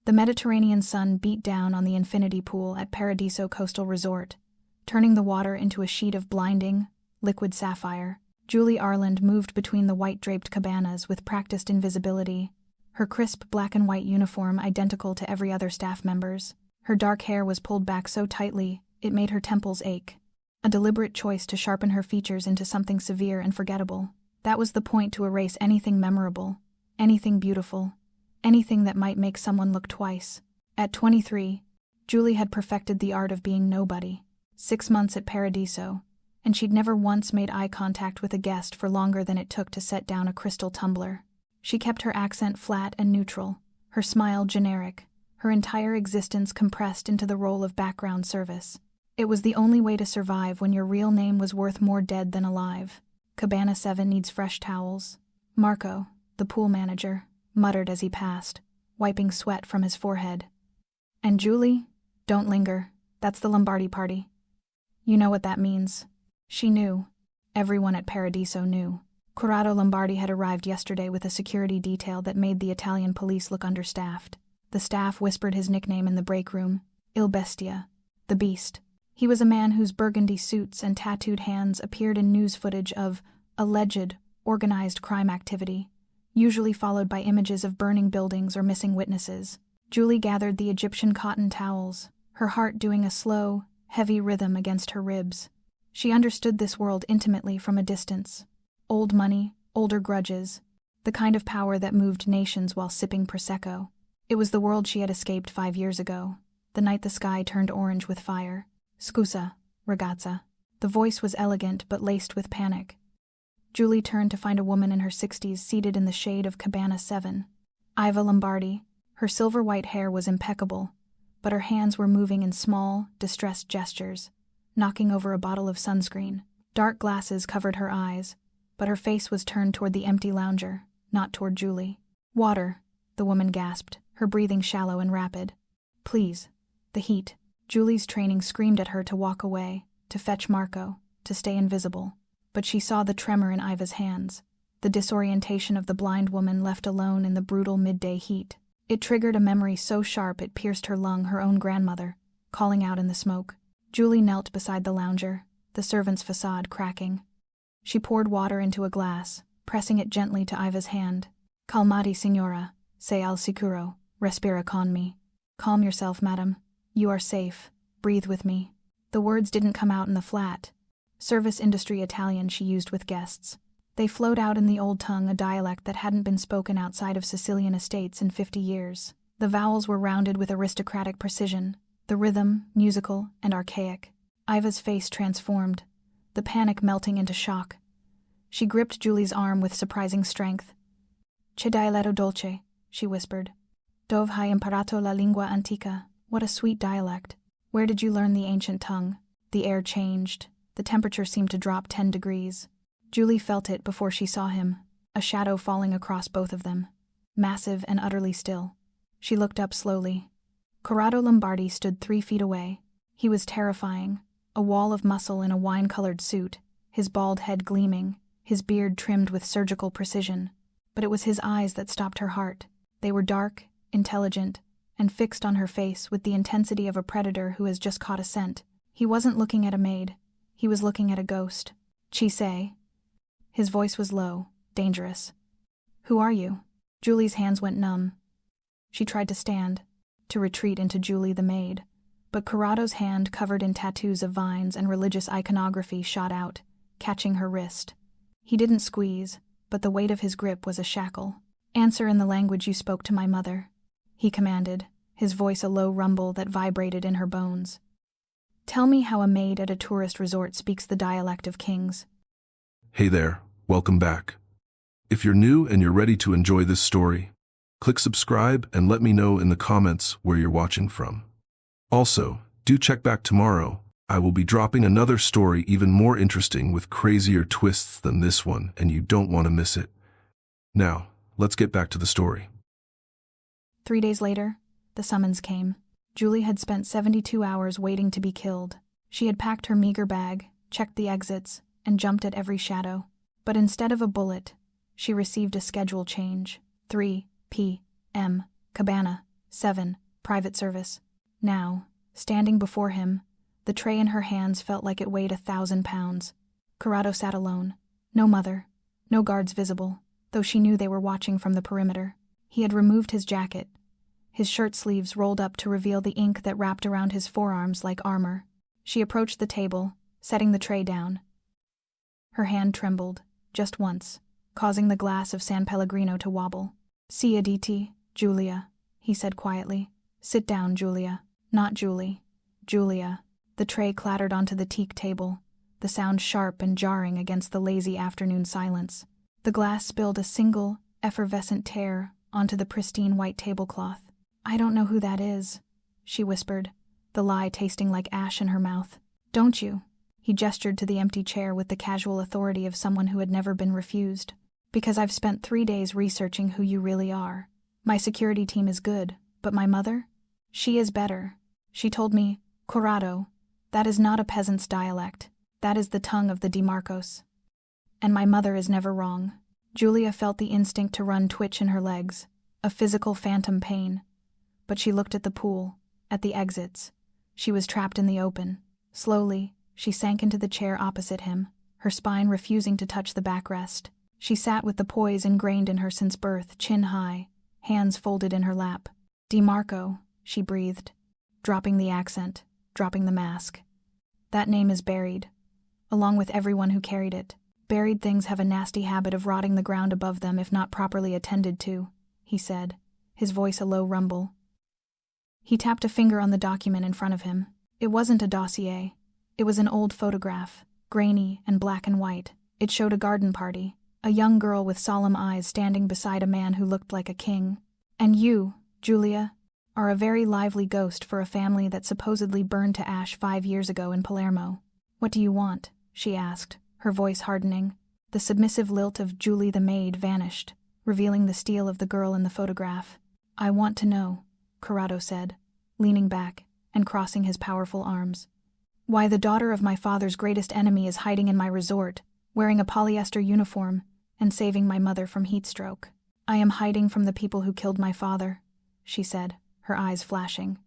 The Mediterranean sun beat down on the infinity pool at Paradiso Coastal Resort, turning the water into a sheet of blinding, liquid sapphire. Julie Arland moved between the white-draped cabanas with practiced invisibility, her crisp black and white uniform identical to every other staff member's. Her dark hair was pulled back so tightly, it made her temples ache. A deliberate choice to sharpen her features into something severe and forgettable. That was the point, to erase anything memorable, anything beautiful, anything that might make someone look twice. At 23, Julie had perfected the art of being nobody. 6 months at Paradiso, and she'd never once made eye contact with a guest for longer than it took to set down a crystal tumbler. She kept her accent flat and neutral, her smile generic, her entire existence compressed into the role of background service. It was the only way to survive when your real name was worth more dead than alive. Cabana 7 needs fresh towels. Marco, the pool manager, muttered as he passed, wiping sweat from his forehead. And Julie? Don't linger. That's the Lombardi party. You know what that means. She knew. Everyone at Paradiso knew. Corrado Lombardi had arrived yesterday with a security detail that made the Italian police look understaffed. The staff whispered his nickname in the break room, Il Bestia, the Beast. He was a man whose burgundy suits and tattooed hands appeared in news footage of alleged, organized crime activity, usually followed by images of burning buildings or missing witnesses. Julie gathered the Egyptian cotton towels, her heart doing a slow, heavy rhythm against her ribs. She understood this world intimately from a distance. Old money, older grudges, the kind of power that moved nations while sipping Prosecco. It was the world she had escaped 5 years ago, the night the sky turned orange with fire. Scusa, ragazza. The voice was elegant but laced with panic. Julie turned to find a woman in her 60s seated in the shade of Cabana 7. Iva Lombardi. Her silver-white hair was impeccable, but her hands were moving in small, distressed gestures, knocking over a bottle of sunscreen. Dark glasses covered her eyes, but her face was turned toward the empty lounger, not toward Julie. Water, the woman gasped, her breathing shallow and rapid. Please. The heat. Julie's training screamed at her to walk away, to fetch Marco, to stay invisible. But she saw the tremor in Iva's hands, the disorientation of the blind woman left alone in the brutal midday heat. It triggered a memory so sharp it pierced her lung, her own grandmother, calling out in the smoke. Julie knelt beside the lounger, the servant's facade cracking. She poured water into a glass, pressing it gently to Iva's hand. Calmati, signora, sei al sicuro, respira con me. Calm yourself, madam. You are safe. Breathe with me. The words didn't come out in the flat, service industry Italian she used with guests. They flowed out in the old tongue, a dialect that hadn't been spoken outside of Sicilian estates in 50 years. The vowels were rounded with aristocratic precision, the rhythm musical and archaic. Iva's face transformed, the panic melting into shock. She gripped Julie's arm with surprising strength. Che dialetto dolce, she whispered. Dove hai imparato la lingua antica? What a sweet dialect. Where did you learn the ancient tongue? The air changed. The temperature seemed to drop 10 degrees. Julie felt it before she saw him, a shadow falling across both of them, massive and utterly still. She looked up slowly. Corrado Lombardi stood 3 feet away. He was terrifying, a wall of muscle in a wine-colored suit, his bald head gleaming, his beard trimmed with surgical precision. But it was his eyes that stopped her heart. They were dark, intelligent, and fixed on her face with the intensity of a predator who has just caught a scent. He wasn't looking at a maid. He was looking at a ghost. Chi sei? His voice was low, dangerous. Who are you? Julie's hands went numb. She tried to stand, to retreat into Julie the maid, but Corrado's hand, covered in tattoos of vines and religious iconography, shot out, catching her wrist. He didn't squeeze, but the weight of his grip was a shackle. Answer in the language you spoke to my mother, he commanded, his voice a low rumble that vibrated in her bones. Tell me how a maid at a tourist resort speaks the dialect of kings. Hey there, welcome back. If you're new and you're ready to enjoy this story, click subscribe and let me know in the comments where you're watching from. Also, do check back tomorrow. I will be dropping another story even more interesting with crazier twists than this one, and you don't want to miss it. Now, let's get back to the story. 3 days later, the summons came. Julie had spent 72 hours waiting to be killed. She had packed her meager bag, checked the exits, and jumped at every shadow. But instead of a bullet, she received a schedule change. 3 p.m. Cabana 7. Private service. Now, standing before him, the tray in her hands felt like it weighed 1,000 pounds. Corrado sat alone. No mother. No guards visible, though she knew they were watching from the perimeter. He had removed his jacket. His shirt sleeves rolled up to reveal the ink that wrapped around his forearms like armor. She approached the table, setting the tray down. Her hand trembled, just once, causing the glass of San Pellegrino to wobble. "Siediti, Giulia," he said quietly. "Sit down, Giulia." Not Julie. Giulia. The tray clattered onto the teak table, the sound sharp and jarring against the lazy afternoon silence. The glass spilled a single, effervescent tear onto the pristine white tablecloth. "I don't know who that is," she whispered, the lie tasting like ash in her mouth. "Don't you?" He gestured to the empty chair with the casual authority of someone who had never been refused. "Because I've spent 3 days researching who you really are. My security team is good, but my mother? She is better. She told me, 'Corrado, that is not a peasant's dialect. That is the tongue of the DeMarcos. And my mother is never wrong.'" Giulia felt the instinct to run twitch in her legs, a physical phantom pain. But she looked at the pool, at the exits. She was trapped in the open. Slowly, she sank into the chair opposite him, her spine refusing to touch the backrest. She sat with the poise ingrained in her since birth, chin high, hands folded in her lap. "DeMarco," she breathed, dropping the accent, dropping the mask. "That name is buried, along with everyone who carried it. Buried things have a nasty habit of rotting the ground above them if not properly attended to," he said, his voice a low rumble. He tapped a finger on the document in front of him. It wasn't a dossier. It was an old photograph, grainy and black and white. It showed a garden party, a young girl with solemn eyes standing beside a man who looked like a king. "And you, Giulia, are a very lively ghost for a family that supposedly burned to ash 5 years ago in Palermo. What do you want?" she asked, her voice hardening. The submissive lilt of Julie the maid vanished, revealing the steel of the girl in the photograph. "I want to know," Corrado said, leaning back and crossing his powerful arms. "Why the daughter of my father's greatest enemy is hiding in my resort, wearing a polyester uniform, and saving my mother from heatstroke. I am hiding from the people who killed my father," she said, her eyes flashing.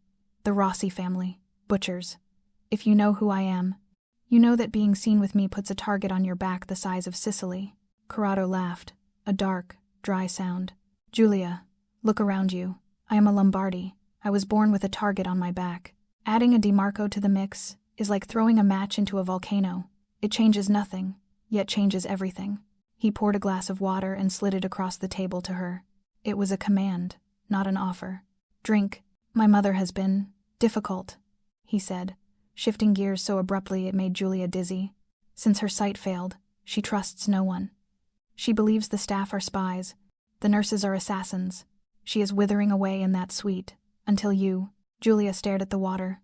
"The Rossi family, butchers. If you know who I am, you know that being seen with me puts a target on your back the size of Sicily." Corrado laughed, a dark, dry sound. "Giulia, look around you. I am a Lombardi. I was born with a target on my back. Adding a DeMarco to the mix is like throwing a match into a volcano. It changes nothing, yet changes everything." He poured a glass of water and slid it across the table to her. It was a command, not an offer. "Drink. My mother has been difficult," he said, shifting gears so abruptly it made Giulia dizzy. Since her sight failed, she trusts no one. She believes the staff are spies, the nurses are assassins. She is withering away in that suite, until you— Giulia stared at the water.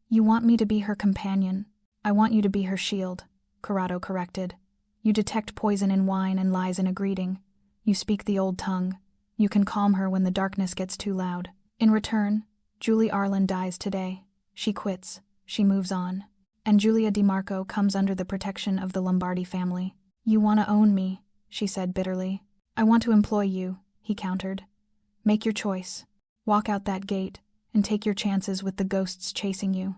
"You want me to be her companion. I want you to be her shield," Corrado corrected. "You detect poison in wine and lies in a greeting. You speak the old tongue. You can calm her when the darkness gets too loud. In return, Julie Arlen dies today. She quits. She moves on. And Giulia DeMarco comes under the protection of the Lombardi family." "You want to own me," she said bitterly. "I want to employ you," he countered. "Make your choice. Walk out that gate and take your chances with the ghosts chasing you.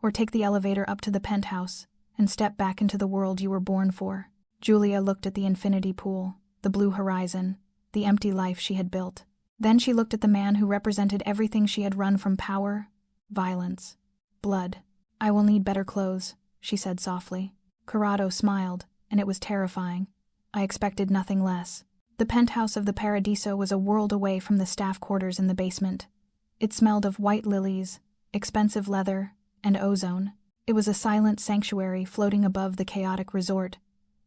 Or take the elevator up to the penthouse and step back into the world you were born for." Giulia looked at the infinity pool, the blue horizon, the empty life she had built. Then she looked at the man who represented everything she had run from: power, violence, blood. "I will need better clothes," she said softly. Corrado smiled, and it was terrifying. "I expected nothing less." The penthouse of the Paradiso was a world away from the staff quarters in the basement. It smelled of white lilies, expensive leather, and ozone. It was a silent sanctuary floating above the chaotic resort,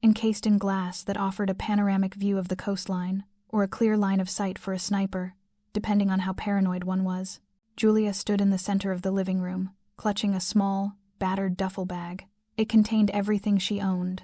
encased in glass that offered a panoramic view of the coastline, or a clear line of sight for a sniper, depending on how paranoid one was. Giulia stood in the center of the living room, clutching a small, battered duffel bag. It contained everything she owned: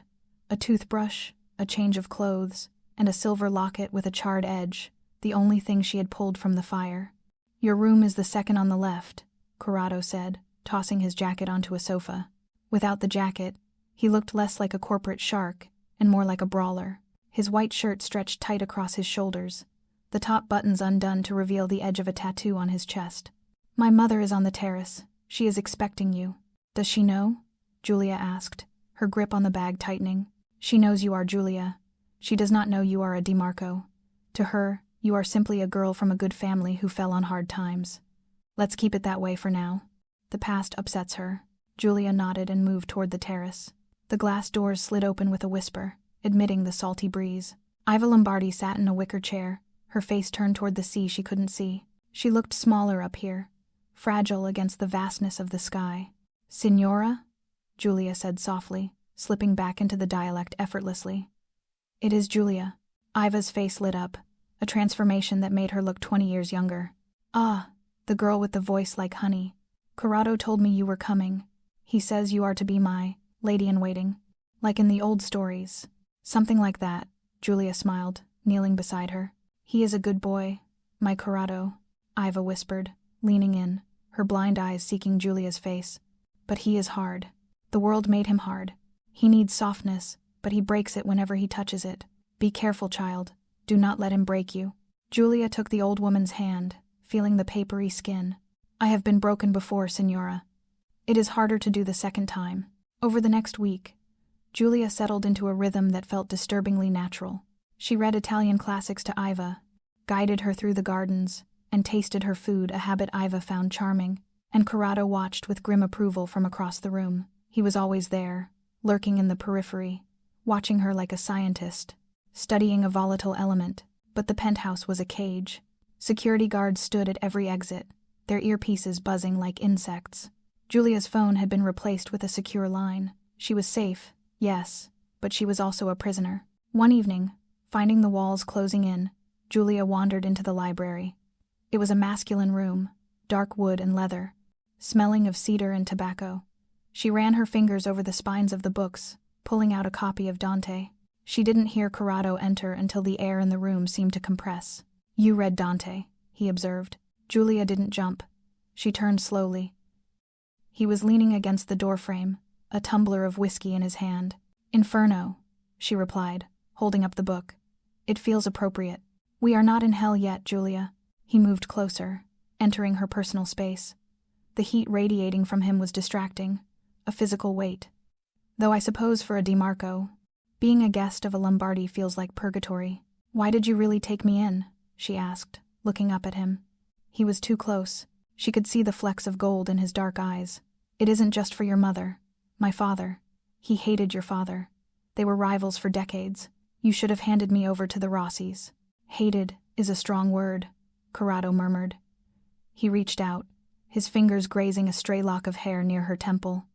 a toothbrush, a change of clothes, and a silver locket with a charred edge, the only thing she had pulled from the fire. "Your room is the second on the left," Corrado said, tossing his jacket onto a sofa. Without the jacket, he looked less like a corporate shark and more like a brawler. His white shirt stretched tight across his shoulders, the top buttons undone to reveal the edge of a tattoo on his chest. "My mother is on the terrace. She is expecting you." "Does she know?" Julia asked, her grip on the bag tightening. "She knows you are Julia. She does not know you are a DeMarco. To her, you are simply a girl from a good family who fell on hard times. Let's keep it that way for now." "The past upsets her." Julia nodded and moved toward the terrace. The glass doors slid open with a whisper, admitting the salty breeze. Iva Lombardi sat in a wicker chair, her face turned toward the sea she couldn't see. She looked smaller up here, fragile against the vastness of the sky. "Signora?" Julia said softly, slipping back into the dialect effortlessly. "It is Julia." Iva's face lit up, a transformation that made her look 20 years younger. "Ah, the girl with the voice like honey. Corrado told me you were coming. He says you are to be my lady-in-waiting, like in the old stories." "Something like that," Julia smiled, kneeling beside her. "He is a good boy, my Corrado," Iva whispered, leaning in, her blind eyes seeking Julia's face. "But he is hard. The world made him hard. He needs softness, but he breaks it whenever he touches it. Be careful, child. Do not let him break you." Julia took the old woman's hand, feeling the papery skin. "I have been broken before, Signora. It is harder to do the second time." Over the next week, Julia settled into a rhythm that felt disturbingly natural. She read Italian classics to Iva, guided her through the gardens, and tasted her food, a habit Iva found charming. And Corrado watched with grim approval from across the room. He was always there, lurking in the periphery, watching her like a scientist, studying a volatile element. But the penthouse was a cage. Security guards stood at every exit, their earpieces buzzing like insects. Julia's phone had been replaced with a secure line. She was safe, yes, but she was also a prisoner. One evening, finding the walls closing in, Julia wandered into the library. It was a masculine room, dark wood and leather, smelling of cedar and tobacco. She ran her fingers over the spines of the books, pulling out a copy of Dante. She didn't hear Corrado enter until the air in the room seemed to compress. "You read Dante," he observed. Julia didn't jump. She turned slowly. He was leaning against the doorframe, a tumbler of whiskey in his hand. "Inferno," she replied, holding up the book. "It feels appropriate." "We are not in hell yet, Julia." He moved closer, entering her personal space. The heat radiating from him was distracting, a physical weight. "Though I suppose for a DeMarco, being a guest of a Lombardi feels like purgatory." "Why did you really take me in?" she asked, looking up at him. He was too close. She could see the flecks of gold in his dark eyes. "It isn't just for your mother. My father. He hated your father. They were rivals for decades. You should have handed me over to the Rossis." "Hated is a strong word," Corrado murmured. He reached out, his fingers grazing a stray lock of hair near her temple.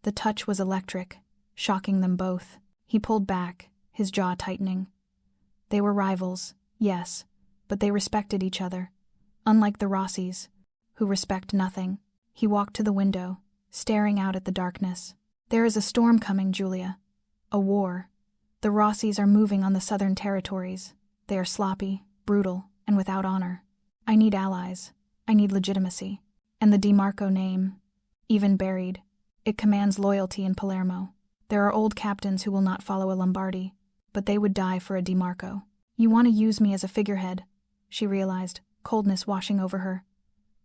The touch was electric, shocking them both. He pulled back, his jaw tightening. They were rivals, yes, but they respected each other, unlike the Rossis, who respect nothing. He walked to the window, staring out at the darkness. "There is a storm coming, Julia. A war. The Rossis are moving on the southern territories. They are sloppy, brutal, and without honor. I need allies. I need legitimacy. And the DeMarco name, even buried, it commands loyalty in Palermo. There are old captains who will not follow a Lombardi, but they would die for a DeMarco." "You want to use me as a figurehead," she realized, coldness washing over her.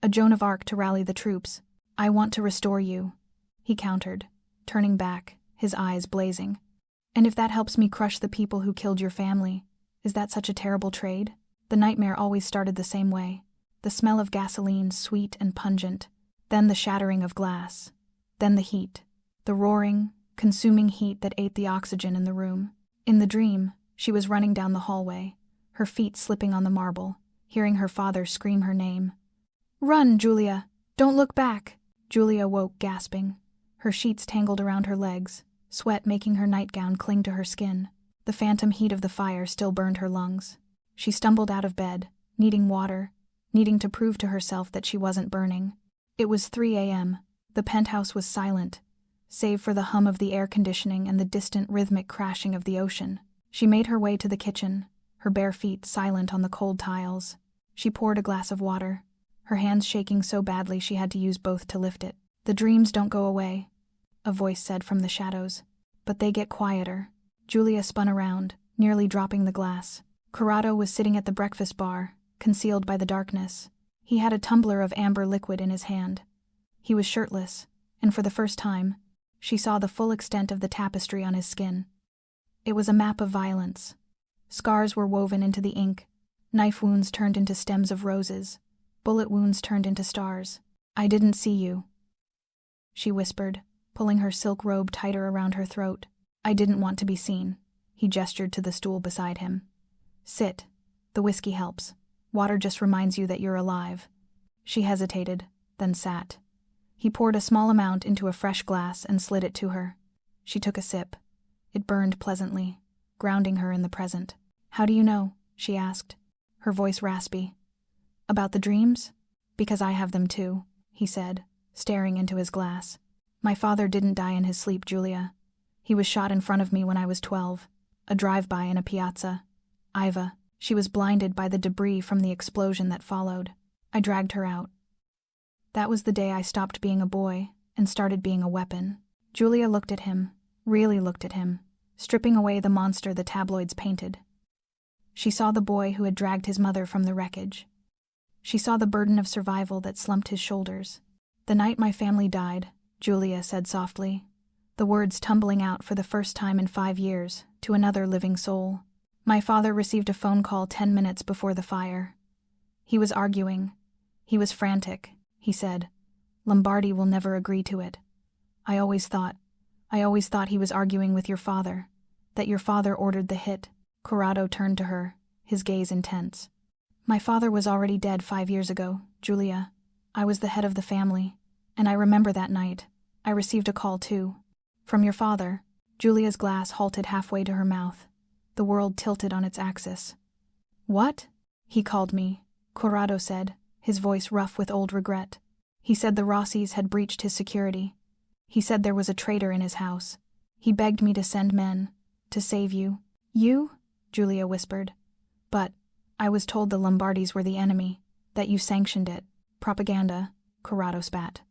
"A Joan of Arc to rally the troops. I want to restore you," he countered, turning back, his eyes blazing. "And if that helps me crush the people who killed your family, is that such a terrible trade?" The nightmare always started the same way. The smell of gasoline, sweet and pungent, then the shattering of glass, then the heat, the roaring, consuming heat that ate the oxygen in the room. In the dream, she was running down the hallway, her feet slipping on the marble, hearing her father scream her name. "Run, Julia! Don't look back!" Julia woke gasping, her sheets tangled around her legs, sweat making her nightgown cling to her skin. The phantom heat of the fire still burned her lungs. She stumbled out of bed, needing water, needing to prove to herself that she wasn't burning. It was 3 a.m. The penthouse was silent, save for the hum of the air conditioning and the distant rhythmic crashing of the ocean. She made her way to the kitchen, her bare feet silent on the cold tiles. She poured a glass of water, her hands shaking so badly she had to use both to lift it. "The dreams don't go away," a voice said from the shadows, "but they get quieter." Julia spun around, nearly dropping the glass. Corrado was sitting at the breakfast bar, concealed by the darkness. He had a tumbler of amber liquid in his hand. He was shirtless, and for the first time, she saw the full extent of the tapestry on his skin. It was a map of violence. Scars were woven into the ink, knife wounds turned into stems of roses, bullet wounds turned into stars. "I didn't see you," she whispered, pulling her silk robe tighter around her throat. "I didn't want to be seen." He gestured to the stool beside him. "Sit. The whiskey helps. Water just reminds you that you're alive." She hesitated, then sat. He poured a small amount into a fresh glass and slid it to her. She took a sip. It burned pleasantly, grounding her in the present. "How do you know?" she asked, her voice raspy. "About the dreams? Because I have them too," he said, staring into his glass. "My father didn't die in his sleep, Julia. He was shot in front of me when I was 12, a drive-by in a piazza. Iva, she was blinded by the debris from the explosion that followed. I dragged her out. That was the day I stopped being a boy and started being a weapon." Julia looked at him, really looked at him, stripping away the monster the tabloids painted. She saw the boy who had dragged his mother from the wreckage. She saw the burden of survival that slumped his shoulders. "The night my family died," Julia said softly, the words tumbling out for the first time in 5 years to another living soul. "My father received a phone call 10 minutes before the fire. He was arguing. He was frantic," he said. "Lombardi will never agree to it. I always thought he was arguing with your father, that your father ordered the hit." Corrado turned to her, his gaze intense. "My father was already dead 5 years ago, Julia. I was the head of the family, and I remember that night. I received a call too. From your father." Julia's glass halted halfway to her mouth. The world tilted on its axis. "What?" "He called me," Corrado said, his voice rough with old regret. "He said the Rossis had breached his security. He said there was a traitor in his house. He begged me to send men, to save you." "You?" Julia whispered. "But I was told the Lombardis were the enemy, that you sanctioned it." "Propaganda," Corrado spat.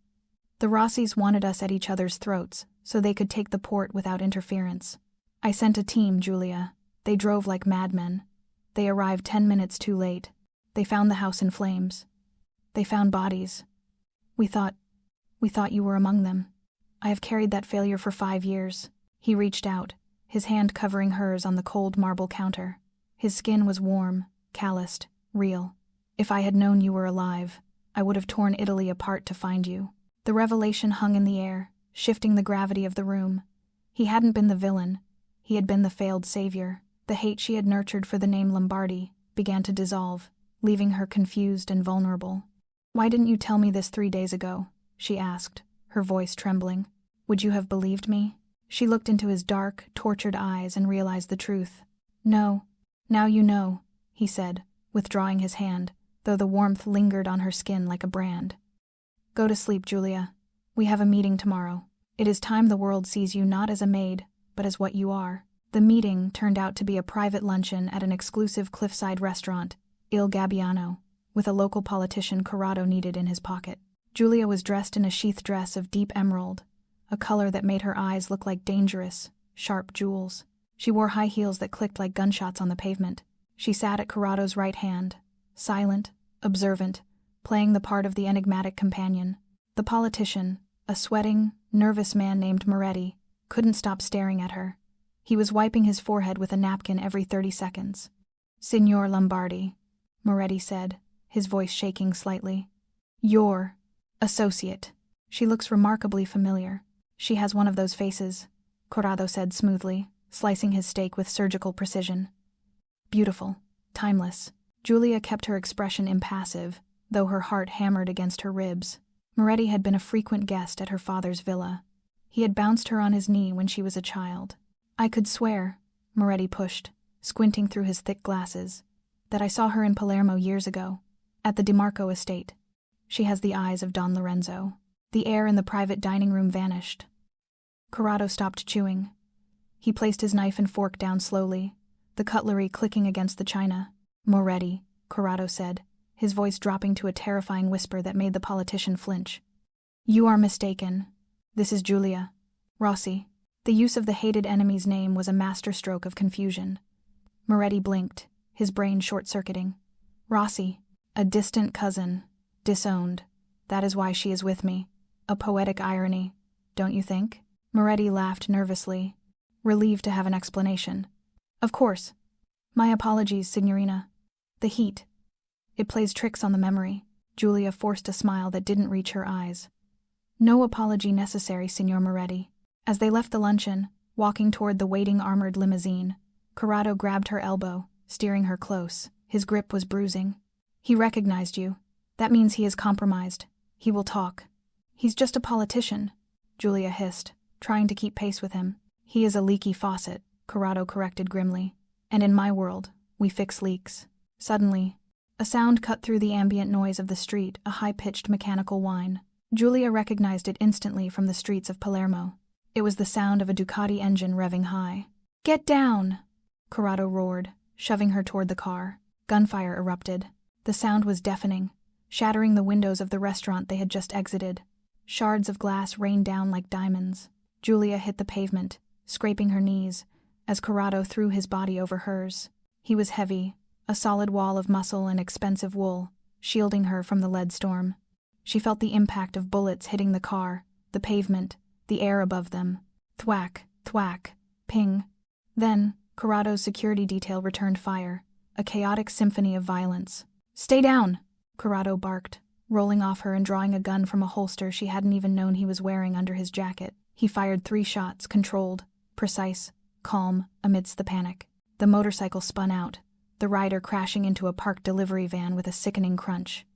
"The Rossis wanted us at each other's throats so they could take the port without interference. I sent a team, Julia. They drove like madmen. They arrived 10 minutes too late. They found the house in flames. They found bodies. We thought you were among them. I have carried that failure for 5 years." He reached out, his hand covering hers on the cold marble counter. His skin was warm, calloused, real. "If I had known you were alive, I would have torn Italy apart to find you." The revelation hung in the air, shifting the gravity of the room. He hadn't been the villain. He had been the failed savior. The hate she had nurtured for the name Lombardi began to dissolve, leaving her confused and vulnerable. "Why didn't you tell me this 3 days ago?" she asked, her voice trembling. "Would you have believed me?" She looked into his dark, tortured eyes and realized the truth. "No. Now you know," he said, withdrawing his hand, though the warmth lingered on her skin like a brand. "Go to sleep, Julia. We have a meeting tomorrow. It is time the world sees you not as a maid, but as what you are." The meeting turned out to be a private luncheon at an exclusive cliffside restaurant, Il Gabbiano, with a local politician Corrado needed in his pocket. Julia was dressed in a sheath dress of deep emerald, a color that made her eyes look like dangerous, sharp jewels. She wore high heels that clicked like gunshots on the pavement. She sat at Corrado's right hand, silent, observant, playing the part of the enigmatic companion. The politician, a sweating, nervous man named Moretti, couldn't stop staring at her. He was wiping his forehead with a napkin every 30 seconds. "Signor Lombardi," Moretti said, his voice shaking slightly. "Your associate. She looks remarkably familiar. She has one of those faces," Corrado said smoothly, slicing his steak with surgical precision. "Beautiful, timeless." Julia kept her expression impassive, though her heart hammered against her ribs. Moretti had been a frequent guest at her father's villa. He had bounced her on his knee when she was a child. "I could swear," Moretti pushed, squinting through his thick glasses, "that I saw her in Palermo years ago, at the DiMarco estate. She has the eyes of Don Lorenzo." The air in the private dining room vanished. Corrado stopped chewing. He placed his knife and fork down slowly, the cutlery clicking against the china. "Moretti," Corrado said, his voice dropping to a terrifying whisper that made the politician flinch. "You are mistaken. This is Julia Rossi." The use of the hated enemy's name was a masterstroke of confusion. Moretti blinked, his brain short-circuiting. Rossi, a distant cousin, disowned. That is why she is with me. A poetic irony, don't you think? Moretti laughed nervously, relieved to have an explanation. Of course. My apologies, Signorina. The heat. It plays tricks on the memory. Giulia forced a smile that didn't reach her eyes. No apology necessary, Signor Moretti. As they left the luncheon, walking toward the waiting armored limousine, Corrado grabbed her elbow, steering her close. His grip was bruising. He recognized you. That means he is compromised. He will talk. He's just a politician, Giulia hissed, trying to keep pace with him. He is a leaky faucet, Corrado corrected grimly. And in my world, we fix leaks. Suddenly, a sound cut through the ambient noise of the street, a high-pitched mechanical whine. Giulia recognized it instantly from the streets of Palermo. It was the sound of a Ducati engine revving high. Get down! Corrado roared, shoving her toward the car. Gunfire erupted. The sound was deafening, shattering the windows of the restaurant they had just exited. Shards of glass rained down like diamonds. Giulia hit the pavement, scraping her knees, as Corrado threw his body over hers. He was heavy, a solid wall of muscle and expensive wool, shielding her from the lead storm. She felt the impact of bullets hitting the car, the pavement, the air above them. Thwack, thwack, ping. Then, Corrado's security detail returned fire, a chaotic symphony of violence. Stay down! Corrado barked, rolling off her and drawing a gun from a holster she hadn't even known he was wearing under his jacket. He fired 3 shots, controlled, precise, calm, amidst the panic. The motorcycle spun out, the rider crashing into a parked delivery van with a sickening crunch.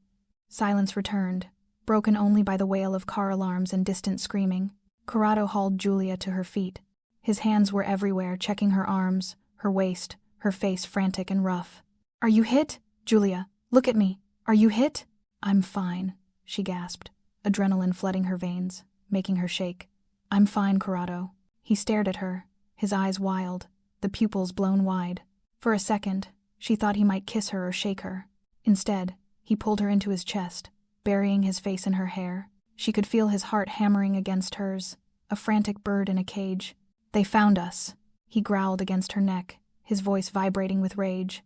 Silence returned, broken only by the wail of car alarms and distant screaming. Corrado hauled Giulia to her feet. His hands were everywhere, checking her arms, her waist, her face frantic and rough. Are you hit? Giulia, look at me. Are you hit? I'm fine, she gasped, adrenaline flooding her veins, making her shake. I'm fine, Corrado. He stared at her, his eyes wild, the pupils blown wide. For a second, she thought he might kiss her or shake her. Instead, he pulled her into his chest, burying his face in her hair. She could feel his heart hammering against hers, a frantic bird in a cage. They found us, he growled against her neck, his voice vibrating with rage.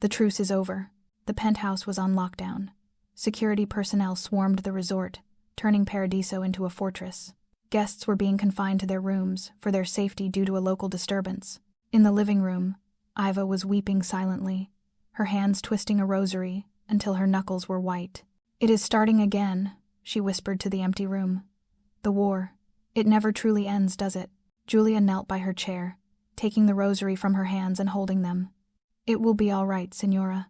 The truce is over. The penthouse was on lockdown. Security personnel swarmed the resort, turning Paradiso into a fortress. Guests were being confined to their rooms for their safety due to a local disturbance. In the living room, Iva was weeping silently, her hands twisting a rosary until her knuckles were white. It is starting again, she whispered to the empty room. The war. It never truly ends, does it? Giulia knelt by her chair, taking the rosary from her hands and holding them. It will be all right, Signora.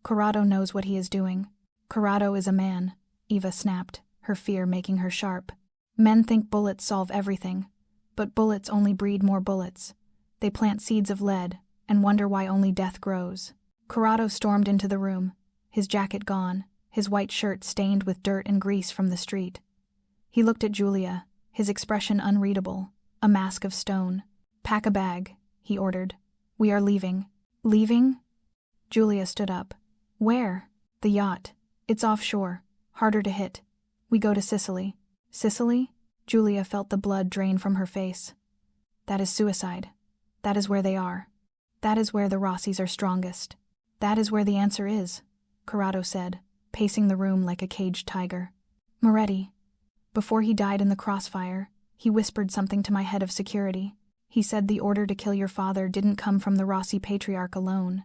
Corrado knows what he is doing. Corrado is a man, Eva snapped, her fear making her sharp. Men think bullets solve everything, but bullets only breed more bullets. They plant seeds of lead and wonder why only death grows. Corrado stormed into the room, his jacket gone, his white shirt stained with dirt and grease from the street. He looked at Giulia, his expression unreadable, a mask of stone. Pack a bag, he ordered. We are leaving. Leaving? Giulia stood up. Where? The yacht. It's offshore, harder to hit. We go to Sicily. Sicily? Giulia felt the blood drain from her face. That is suicide. That is where they are. That is where the Rossis are strongest. That is where the answer is, Corrado said, pacing the room like a caged tiger. Moretti. Before he died in the crossfire, he whispered something to my head of security. He said the order to kill your father didn't come from the Rossi patriarch alone.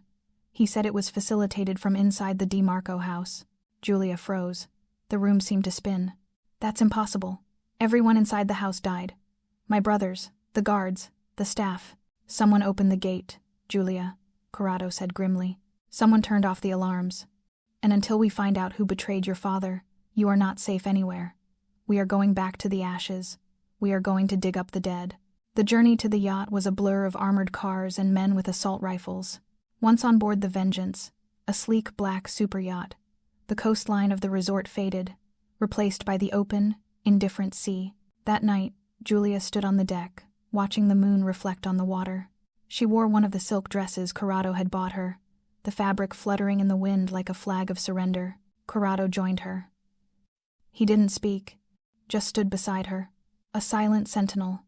He said it was facilitated from inside the Di Marco house. Giulia froze. The room seemed to spin. That's impossible. Everyone inside the house died. My brothers, the guards, the staff. Someone opened the gate, Giulia, Corrado said grimly. Someone turned off the alarms. And until we find out who betrayed your father, you are not safe anywhere. We are going back to the ashes. We are going to dig up the dead. The journey to the yacht was a blur of armored cars and men with assault rifles. Once on board the Vengeance, a sleek black super yacht, the coastline of the resort faded, replaced by the open, indifferent sea. That night, Giulia stood on the deck, watching the moon reflect on the water. She wore one of the silk dresses Corrado had bought her, the fabric fluttering in the wind like a flag of surrender. Corrado joined her. He didn't speak, just stood beside her, a silent sentinel.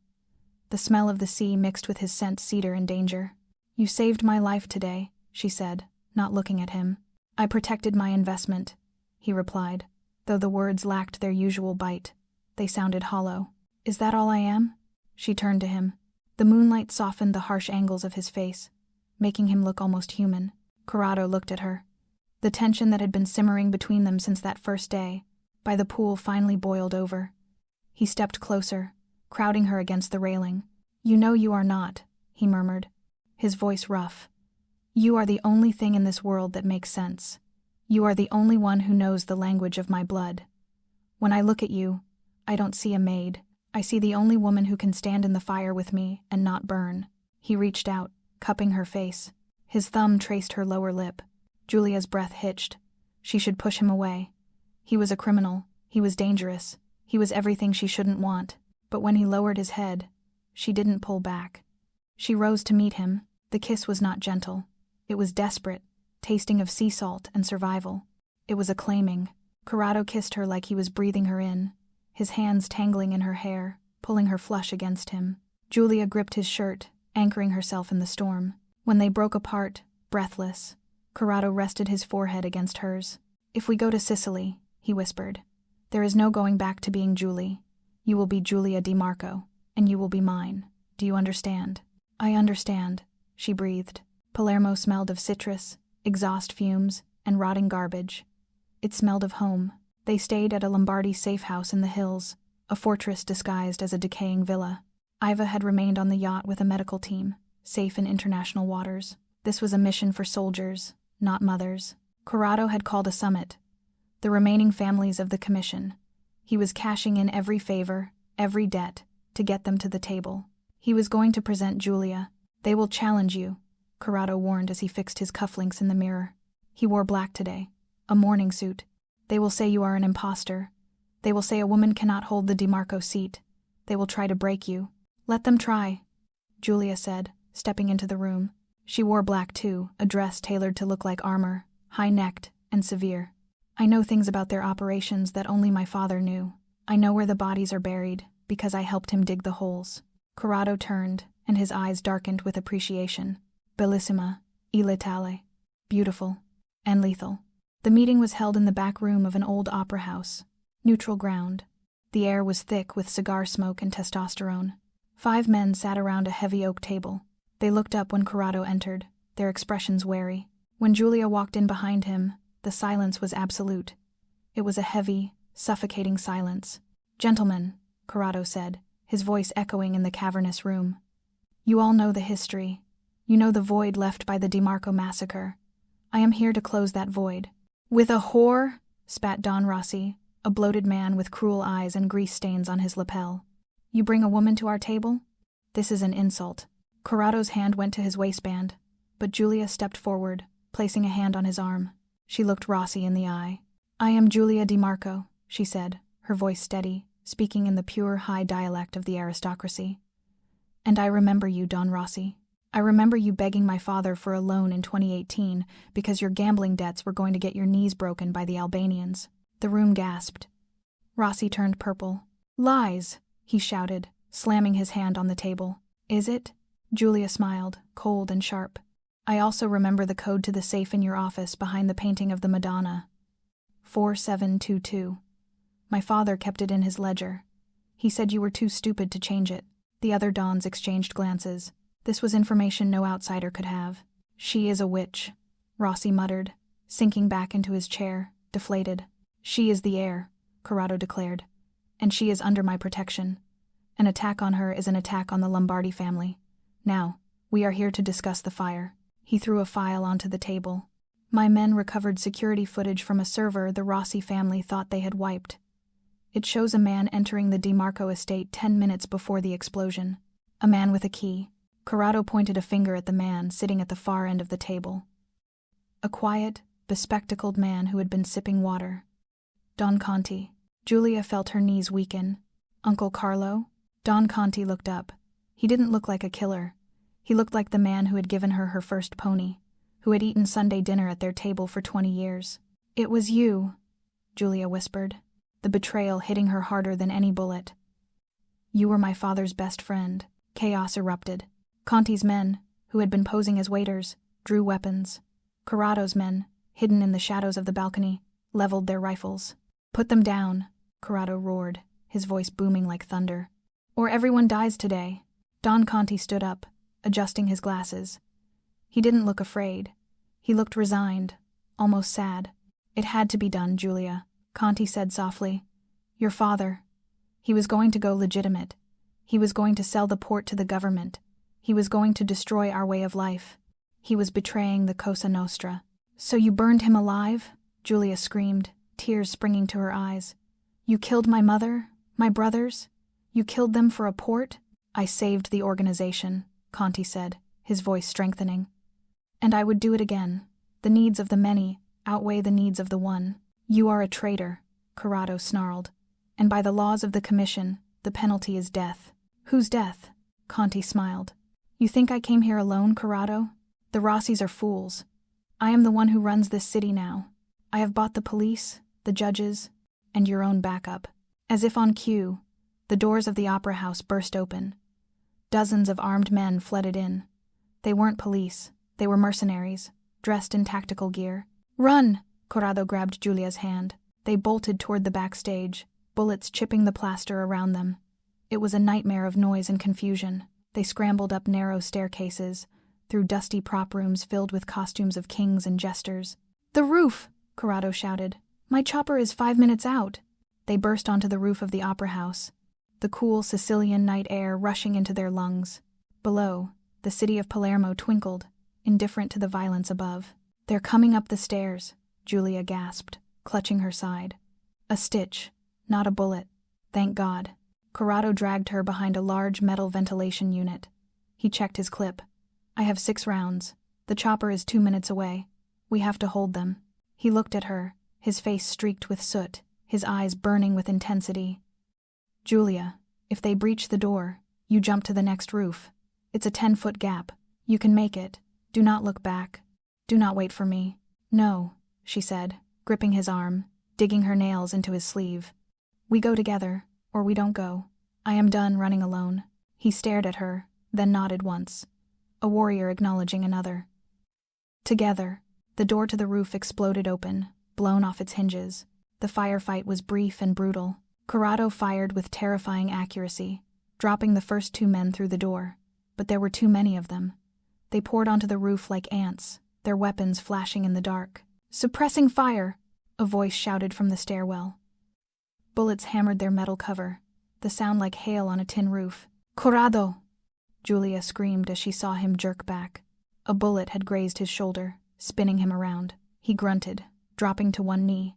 The smell of the sea mixed with his scent cedar and danger. You saved my life today, she said, not looking at him. "I protected my investment," he replied, though the words lacked their usual bite. They sounded hollow. "Is that all I am?" She turned to him. The moonlight softened the harsh angles of his face, making him look almost human. Corrado looked at her. The tension that had been simmering between them since that first day by the pool finally boiled over. He stepped closer, crowding her against the railing. "You know you are not," he murmured, his voice rough. "You are the only thing in this world that makes sense. You are the only one who knows the language of my blood. When I look at you, I don't see a maid. I see the only woman who can stand in the fire with me and not burn." He reached out, cupping her face. His thumb traced her lower lip. Julia's breath hitched. She should push him away. He was a criminal. He was dangerous. He was everything she shouldn't want. But when he lowered his head, she didn't pull back. She rose to meet him. The kiss was not gentle. It was desperate, tasting of sea salt and survival. It was acclaiming. Corrado kissed her like he was breathing her in, his hands tangling in her hair, pulling her flush against him. Julia gripped his shirt, anchoring herself in the storm. When they broke apart, breathless, Corrado rested his forehead against hers. "If we go to Sicily," he whispered, "there is no going back to being Julie. You will be Julia DiMarco, and you will be mine. Do you understand?" "I understand," she breathed. Palermo smelled of citrus, exhaust fumes, and rotting garbage. It smelled of home. They stayed at a Lombardy safe house in the hills, a fortress disguised as a decaying villa. Iva had remained on the yacht with a medical team, safe in international waters. This was a mission for soldiers, not mothers. Corrado had called a summit. The remaining families of the commission. He was cashing in every favor, every debt, to get them to the table. He was going to present Julia. "They will challenge you," Corrado warned as he fixed his cufflinks in the mirror. He wore black today, a mourning suit. "They will say you are an imposter. They will say a woman cannot hold the DiMarco seat. They will try to break you." "Let them try," Julia said, stepping into the room. She wore black too, a dress tailored to look like armor, high-necked and severe. "I know things about their operations that only my father knew. I know where the bodies are buried, because I helped him dig the holes." Corrado turned, and his eyes darkened with appreciation. "Bellissima, illetale. Beautiful. And lethal." The meeting was held in the back room of an old opera house. Neutral ground. The air was thick with cigar smoke and testosterone. 5 men sat around a heavy oak table. They looked up when Corrado entered, their expressions wary. When Julia walked in behind him, the silence was absolute. It was a heavy, suffocating silence. "Gentlemen," Corrado said, his voice echoing in the cavernous room. "You all know the history. You know the void left by the DiMarco massacre. I am here to close that void." "With a whore?" spat Don Rossi, a bloated man with cruel eyes and grease stains on his lapel. "You bring a woman to our table? This is an insult." Corrado's hand went to his waistband, but Julia stepped forward, placing a hand on his arm. She looked Rossi in the eye. "I am Julia DiMarco," she said, her voice steady, speaking in the pure, high dialect of the aristocracy. "And I remember you, Don Rossi. I remember you begging my father for a loan in 2018 because your gambling debts were going to get your knees broken by the Albanians." The room gasped. Rossi turned purple. "Lies!" he shouted, slamming his hand on the table. "Is it?" Julia smiled, cold and sharp. "I also remember the code to the safe in your office behind the painting of the Madonna. 4722. My father kept it in his ledger. He said you were too stupid to change it." The other dons exchanged glances. This was information no outsider could have. "She is a witch," Rossi muttered, sinking back into his chair, deflated. "She is the heir," Corrado declared, "and she is under my protection. An attack on her is an attack on the Lombardi family. Now, we are here to discuss the fire." He threw a file onto the table. "My men recovered security footage from a server the Rossi family thought they had wiped. It shows a man entering the DiMarco estate 10 minutes before the explosion. A man with a key." Corrado pointed a finger at the man sitting at the far end of the table. A quiet, bespectacled man who had been sipping water. "Don Conti." Julia felt her knees weaken. "Uncle Carlo?" Don Conti looked up. He didn't look like a killer. He looked like the man who had given her her first pony, who had eaten Sunday dinner at their table for 20 years. "It was you," Julia whispered, the betrayal hitting her harder than any bullet. "You were my father's best friend." Chaos erupted. Conti's men, who had been posing as waiters, drew weapons. Corrado's men, hidden in the shadows of the balcony, leveled their rifles. "Put them down," Corrado roared, his voice booming like thunder. "Or everyone dies today." Don Conti stood up, adjusting his glasses. He didn't look afraid. He looked resigned, almost sad. "It had to be done, Julia," Conti said softly. "Your father. He was going to go legitimate. He was going to sell the port to the government. He was going to destroy our way of life. He was betraying the Cosa Nostra." "So you burned him alive?" Julia screamed, tears springing to her eyes. "You killed my mother, my brothers? You killed them for a port?" "I saved the organization," Conti said, his voice strengthening. "And I would do it again. The needs of the many outweigh the needs of the one." "You are a traitor," Corrado snarled. "And by the laws of the Commission, the penalty is death." "Whose death?" Conti smiled. "You think I came here alone, Corrado? The Rossis are fools. I am the one who runs this city now. I have bought the police, the judges, and your own backup." As if on cue, the doors of the opera house burst open. Dozens of armed men flooded in. They weren't police. They were mercenaries, dressed in tactical gear. "Run!" Corrado grabbed Julia's hand. They bolted toward the backstage, bullets chipping the plaster around them. It was a nightmare of noise and confusion. They scrambled up narrow staircases, through dusty prop rooms filled with costumes of kings and jesters. "The roof!" Corrado shouted. "My chopper is 5 minutes out." They burst onto the roof of the opera house, the cool Sicilian night air rushing into their lungs. Below, the city of Palermo twinkled, indifferent to the violence above. "They're coming up the stairs," Julia gasped, clutching her side. A stitch, not a bullet. Thank God. Corrado dragged her behind a large metal ventilation unit. He checked his clip. "I have 6 rounds. The chopper is 2 minutes away. We have to hold them." He looked at her, his face streaked with soot, his eyes burning with intensity. "Julia, if they breach the door, you jump to the next roof. It's a 10-foot gap. You can make it. Do not look back. Do not wait for me." "No," she said, gripping his arm, digging her nails into his sleeve. "We go together, or we don't go. I am done running alone." He stared at her, then nodded once. A warrior acknowledging another. Together, the door to the roof exploded open, blown off its hinges. The firefight was brief and brutal. Corrado fired with terrifying accuracy, dropping the first 2 men through the door. But there were too many of them. They poured onto the roof like ants, their weapons flashing in the dark. "Suppressing fire!" a voice shouted from the stairwell. Bullets hammered their metal cover, the sound like hail on a tin roof. "Corrado!" Julia screamed as she saw him jerk back. A bullet had grazed his shoulder, spinning him around. He grunted, dropping to one knee,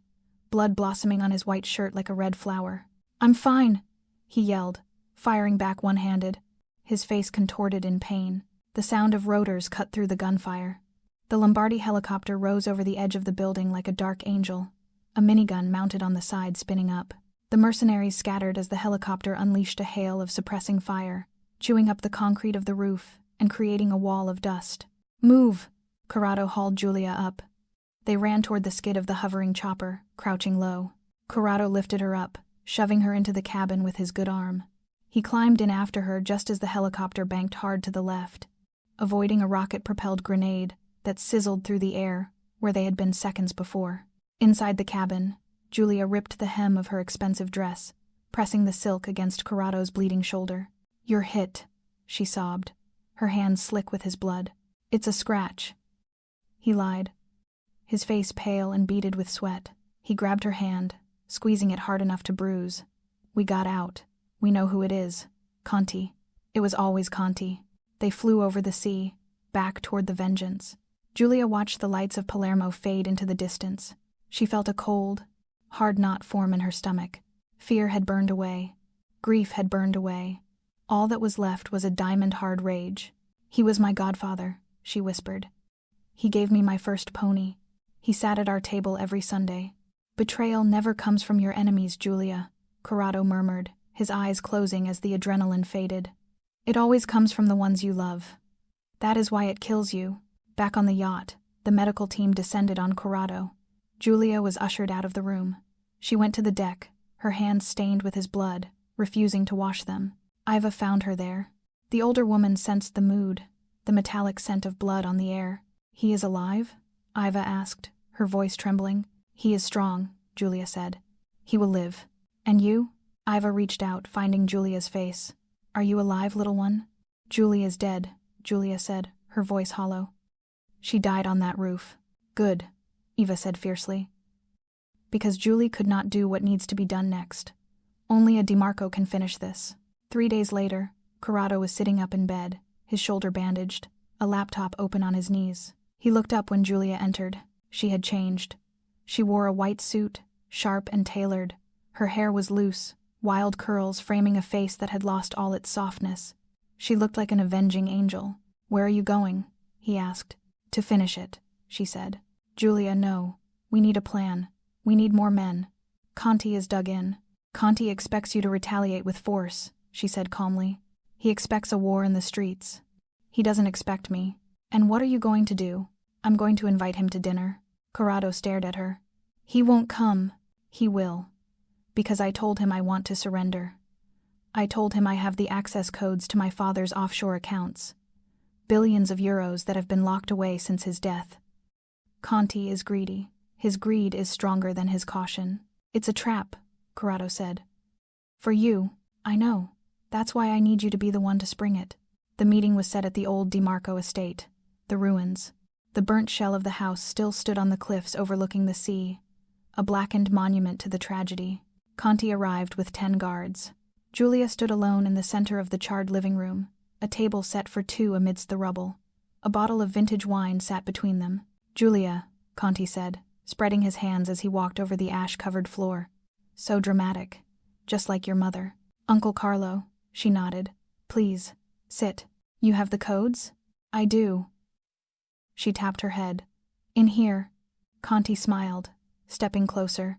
blood blossoming on his white shirt like a red flower. "I'm fine," he yelled, firing back one-handed, his face contorted in pain. The sound of rotors cut through the gunfire. The Lombardi helicopter rose over the edge of the building like a dark angel, a minigun mounted on the side spinning up. The mercenaries scattered as the helicopter unleashed a hail of suppressing fire, chewing up the concrete of the roof and creating a wall of dust. "Move!" Corrado hauled Julia up. They ran toward the skid of the hovering chopper, crouching low. Corrado lifted her up, shoving her into the cabin with his good arm. He climbed in after her just as the helicopter banked hard to the left, avoiding a rocket-propelled grenade that sizzled through the air where they had been seconds before. Inside the cabin, Julia ripped the hem of her expensive dress, pressing the silk against Corrado's bleeding shoulder. "You're hit," she sobbed, her hands slick with his blood. "It's a scratch." He lied, his face pale and beaded with sweat. He grabbed her hand, squeezing it hard enough to bruise. "We got out. We know who it is. Conti. It was always Conti." They flew over the sea, back toward the Vengeance. Julia watched the lights of Palermo fade into the distance. She felt a cold, hard knot form in her stomach. Fear had burned away. Grief had burned away. All that was left was a diamond-hard rage. "He was my godfather," she whispered. "He gave me my first pony. He sat at our table every Sunday." "Betrayal never comes from your enemies, Julia," Corrado murmured, his eyes closing as the adrenaline faded. "It always comes from the ones you love. That is why it kills you." Back on the yacht, the medical team descended on Corrado. Julia was ushered out of the room. She went to the deck, her hands stained with his blood, refusing to wash them. Iva found her there. The older woman sensed the mood, the metallic scent of blood on the air. "He is alive?" Iva asked, her voice trembling. He is strong, Julia said. He will live. And you? Iva reached out, finding Julia's face. Are you alive, little one? Julie is dead, Julia said, her voice hollow. She died on that roof. Good, Eva said fiercely. Because Julie could not do what needs to be done next. Only a DeMarco can finish this. 3 days later, Corrado was sitting up in bed, his shoulder bandaged, a laptop open on his knees. He looked up when Julia entered. She had changed. She wore a white suit, sharp and tailored. Her hair was loose, wild curls framing a face that had lost all its softness. She looked like an avenging angel. Where are you going? He asked. To finish it, she said. Julia, no. We need a plan. We need more men. Conti is dug in. Conti expects you to retaliate with force, she said calmly. He expects a war in the streets. He doesn't expect me. And what are you going to do? I'm going to invite him to dinner. Corrado stared at her. He won't come. He will. Because I told him I want to surrender. I told him I have the access codes to my father's offshore accounts. Billions of euros that have been locked away since his death. Conti is greedy. His greed is stronger than his caution. It's a trap, Corrado said. For you, I know. That's why I need you to be the one to spring it. The meeting was set at the old DeMarco estate, the ruins. The burnt shell of the house still stood on the cliffs overlooking the sea, a blackened monument to the tragedy. Conti arrived with 10 guards. Julia stood alone in the center of the charred living room, a table set for 2 amidst the rubble. A bottle of vintage wine sat between them. Julia, Conti said, spreading his hands as he walked over the ash-covered floor. So dramatic. Just like your mother. Uncle Carlo, she nodded. Please, sit. You have the codes? I do. She tapped her head. In here. Conti smiled, stepping closer.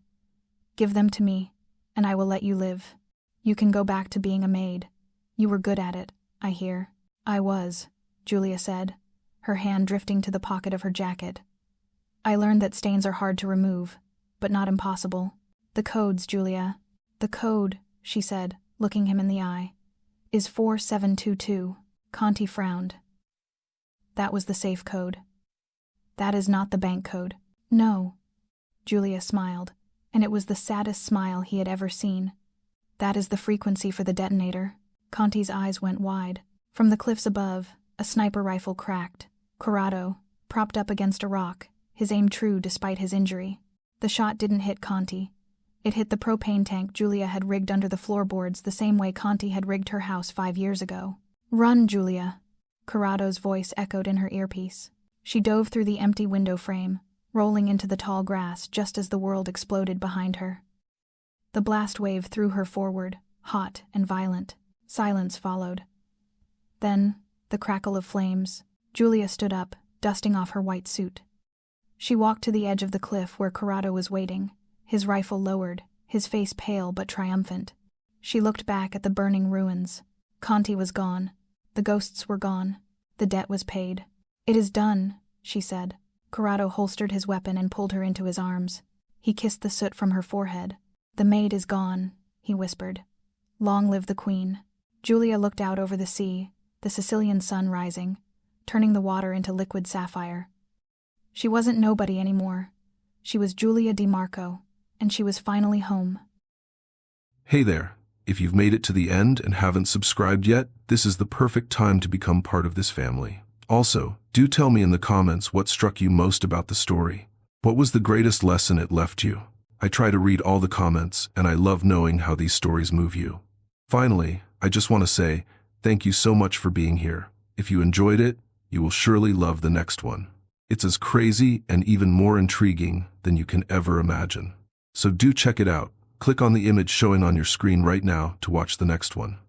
Give them to me, and I will let you live. You can go back to being a maid. You were good at it, I hear. I was, Julia said, her hand drifting to the pocket of her jacket. I learned that stains are hard to remove, but not impossible. The codes, Julia. The code, she said, looking him in the eye, is 4722. Conti frowned. That was the safe code. That is not the bank code. No. Julia smiled, and it was the saddest smile he had ever seen. That is the frequency for the detonator. Conti's eyes went wide. From the cliffs above, a sniper rifle cracked. Corrado, propped up against a rock, his aim true despite his injury. The shot didn't hit Conti. It hit the propane tank Julia had rigged under the floorboards the same way Conti had rigged her house 5 years ago. Run, Julia. Corrado's voice echoed in her earpiece. She dove through the empty window frame, rolling into the tall grass just as the world exploded behind her. The blast wave threw her forward, hot and violent. Silence followed. Then, the crackle of flames. Julia stood up, dusting off her white suit. She walked to the edge of the cliff where Corrado was waiting, his rifle lowered, his face pale but triumphant. She looked back at the burning ruins. Conti was gone. The ghosts were gone. The debt was paid. It is done, she said. Corrado holstered his weapon and pulled her into his arms. He kissed the soot from her forehead. The maid is gone, he whispered. Long live the queen. Julia looked out over the sea, the Sicilian sun rising, turning the water into liquid sapphire. She wasn't nobody anymore. She was Julia DeMarco, and she was finally home. Hey there. If you've made it to the end and haven't subscribed yet, this is the perfect time to become part of this family. Also, do tell me in the comments what struck you most about the story. What was the greatest lesson it left you? I try to read all the comments, and I love knowing how these stories move you. Finally, I just want to say, thank you so much for being here. If you enjoyed it, you will surely love the next one. It's as crazy and even more intriguing than you can ever imagine. So do check it out. Click on the image showing on your screen right now to watch the next one.